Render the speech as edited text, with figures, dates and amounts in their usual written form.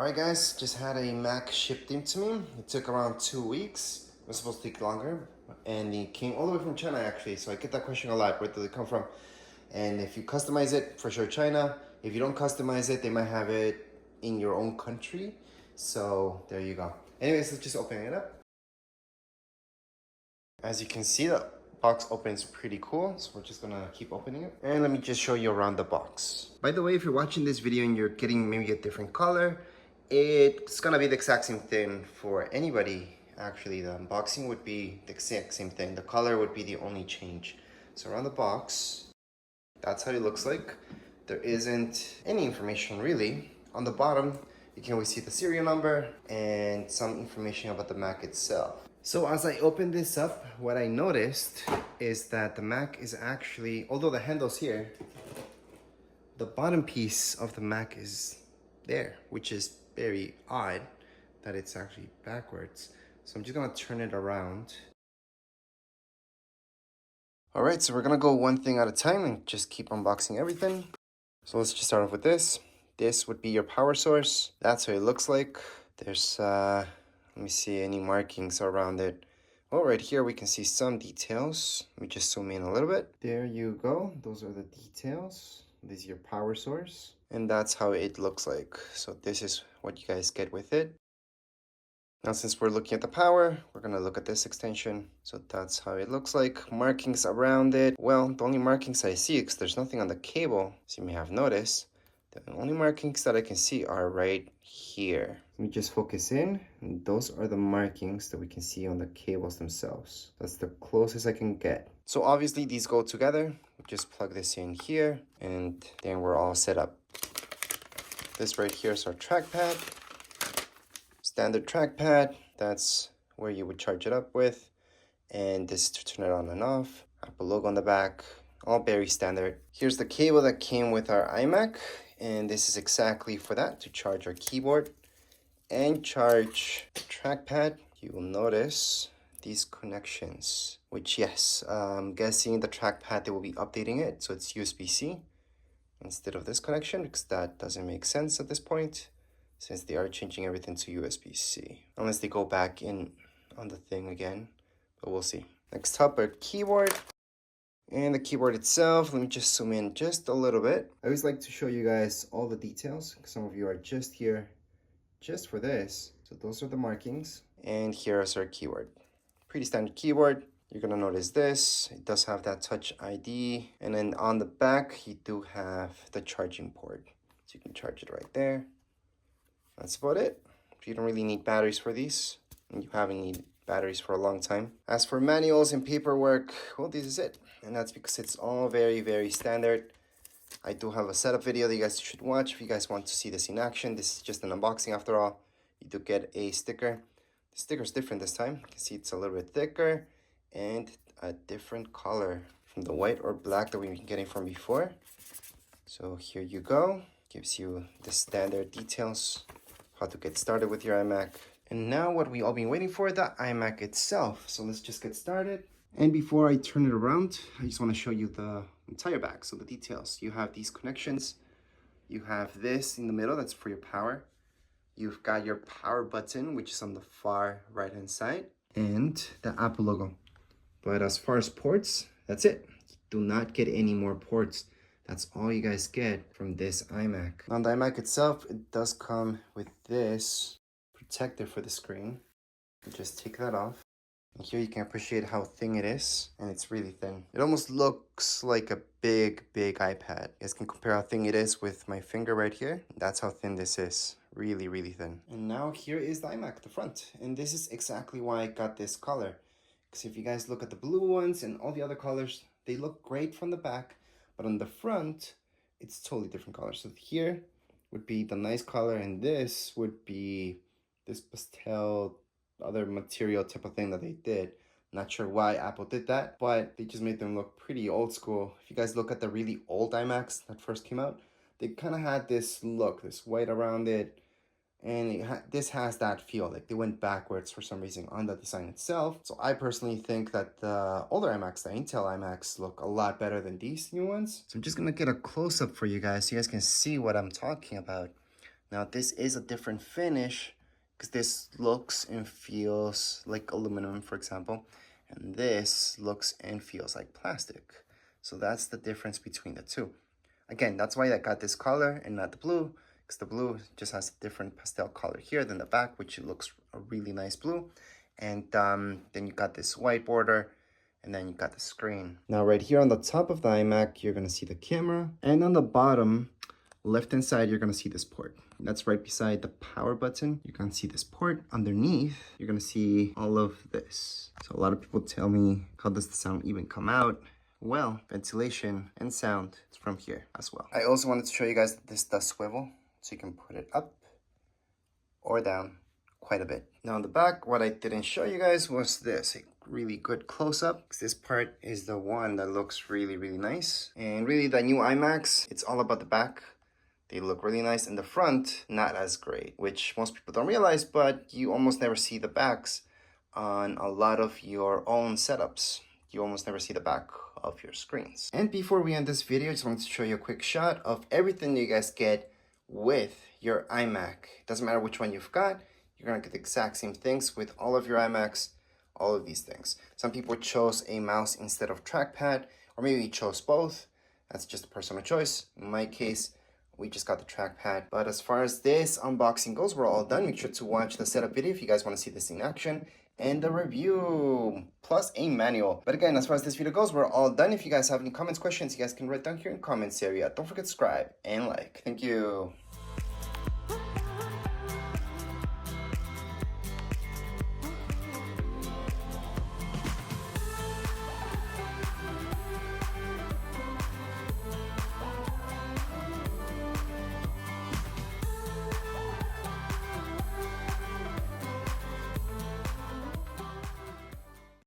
Alright guys, just had a Mac shipped into me. It took around 2 weeks. It was supposed to take longer. And it came all the way from China actually. So I get that question a lot, where did it come from? And if you customize it, for sure China. If you don't customize it, they might have it in your own country. So there you go. Anyways, let's just open it up. As you can see, the box opens pretty cool, so we're just gonna keep opening it. And let me just show you around the box. By the way, if you're watching this video and you're getting maybe a different color, it's gonna be the exact same thing for anybody. Actually, the unboxing would be the exact same thing. The color would be the only change. So around the box, that's how it looks like. There isn't any information really. On the bottom, you can always see the serial number and some information about the Mac itself. So as I open this up, what I noticed is that the Mac is actually, although the handle's here, the bottom piece of the Mac is there, which is very odd that it's actually backwards. So I'm just gonna turn it around. All right, so we're gonna go one thing at a time and just keep unboxing everything. So let's just start off with this. This would be your power source. That's what it looks like. There's, let me see any markings around it. Oh, right here we can see some details. Let me just zoom in a little bit. There you go. Those are the details. This is your power source. And that's how it looks like. So this is what you guys get with it. Now, since we're looking at the power, we're gonna look at this extension. So that's how it looks like. Markings around it. Well, the only markings I see, because there's nothing on the cable, as you may have noticed, the only markings that I can see are right here. Let me just focus in. And those are the markings that we can see on the cables themselves. That's the closest I can get. So obviously these go together. We just plug this in here and then we're all set up. This right here is our trackpad. Standard trackpad. That's where you would charge it up with. And this is to turn it on and off. Apple logo on the back. All very standard. Here's the cable that came with our iMac. And this is exactly for that, to charge our keyboard and charge the trackpad. You will notice these connections, which yes, I'm guessing the trackpad, they will be updating it. So it's USB-C instead of this connection, because that doesn't make sense at this point, since they are changing everything to USB-C. Unless they go back in on the thing again, but we'll see. Next up, our keyboard. And the keyboard itself, let me just zoom in just a little bit. I always like to show you guys all the details, because some of you are just here just for this. So those are the markings. And here is our keyboard. Pretty standard keyboard. You're gonna notice this. It does have that Touch ID. And then on the back, you do have the charging port. So you can charge it right there. That's about it. You don't really need batteries for these. And you haven't needed batteries for a long time. As for manuals and paperwork, well, this is it. And that's because it's all very, very standard. I do have a setup video that you guys should watch if you guys want to see this in action. This is just an unboxing after all. You do get a sticker. The sticker is different this time. You can see it's a little bit thicker and a different color from the white or black that we've been getting from before. So here you go. Gives you the standard details, how to get started with your iMac. And now what we all been waiting for, the iMac itself. So let's just get started. And before I turn it around, I just want to show you the entire back. So the details, you have these connections. You have this in the middle, that's for your power. You've got your power button, which is on the far right hand side, and the Apple logo. But as far as ports, that's it. Do not get any more ports. That's all you guys get from this iMac. On the iMac itself, it does come with this protector for the screen. You just take that off. And here you can appreciate how thin it is, and it's really thin. It almost looks like a big iPad. You guys can compare how thin it is with my finger right here. That's how thin this is. Really, really thin. And now here is the iMac, the front. And this is exactly why I got this color. Because if you guys look at the blue ones and all the other colors, they look great from the back, but on the front, it's totally different colors. So here would be the nice color, and this would be this pastel other material type of thing that they did. Not sure why Apple did that, but they just made them look pretty old school. If you guys look at the really old iMacs that first came out, they kind of had this look, this white around it, and this has that feel, like they went backwards for some reason on the design itself. So I personally think that the older iMacs, the Intel iMacs, look a lot better than these new ones. So I'm just gonna get a close-up for you guys so you guys can see what I'm talking about. Now this is a different finish because this looks and feels like aluminum, for example, and this looks and feels like plastic. So that's the difference between the two. Again, that's why I got this color and not the blue, because the blue just has a different pastel color here than the back, which looks a really nice blue. And then you got this white border, and then you got the screen. Now right here on the top of the iMac, you're gonna see the camera, and on the bottom, left hand side, you're gonna see this port. That's right beside the power button. You're gonna see this port. Underneath, you're gonna see all of this. So a lot of people tell me, how does the sound even come out? Well, ventilation and sound is from here as well. I also wanted to show you guys that this does swivel, so you can put it up or down quite a bit. Now on the back, what I didn't show you guys was this, a really good close-up, because this part is the one that looks really, really nice. And really the new iMacs, it's all about the back. They look really nice, and the front, not as great, which most people don't realize, but you almost never see the backs on a lot of your own setups. You almost never see the back of your screens. And before we end this video, I just wanted to show you a quick shot of everything that you guys get with your iMac. It doesn't matter which one you've got, you're gonna get the exact same things with all of your iMacs, all of these things. Some people chose a mouse instead of trackpad, or maybe you chose both. That's just a personal choice. In my case, we just got the trackpad. But as far as this unboxing goes, we're all done. Make sure to watch the setup video if you guys want to see this in action, and the review, plus a manual. But again, as far as this video goes, we're all done. If you guys have any comments, questions, you guys can write down here in the comments area. Don't forget to subscribe and like. Thank you.